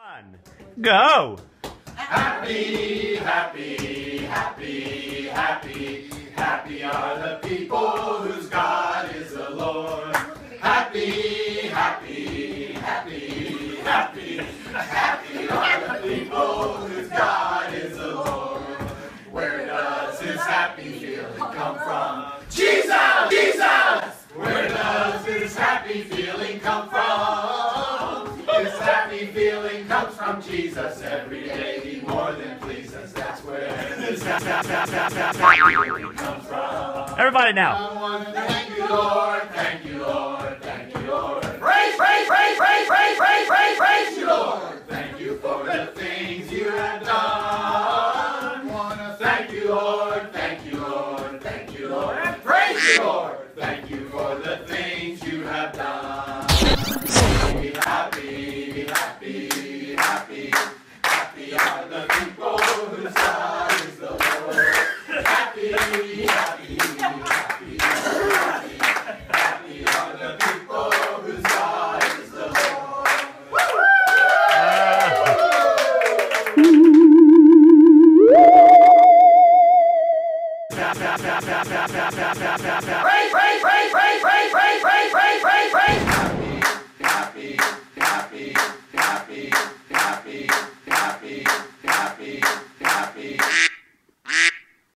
One, go! Happy, happy, happy, happy, happy are the people whose God is the Lord. Happy, happy, happy, happy, happy are the people whose God is the Lord. Where does this happy feeling come from? Jesus! Jesus! Where does this happy feeling come from? This happy feeling comes from Jesus. Every day He more than pleases. That's where this happy feeling comes from. Everybody now. I want to thank you, Lord. Thank you, Lord. Thank you, Lord. Praise, praise, praise, praise, praise, praise, praise, praise you, Lord. Thank you for the things you have done. Want to thank you, Lord. Thank you, Lord. Thank you, Lord. And praise you, Lord. Thank you for the things you have done. Be happy, be happy, be happy. Happy are the people whose God is the Lord. Happy, happy, happy, happy, happy are the people whose God is the Lord.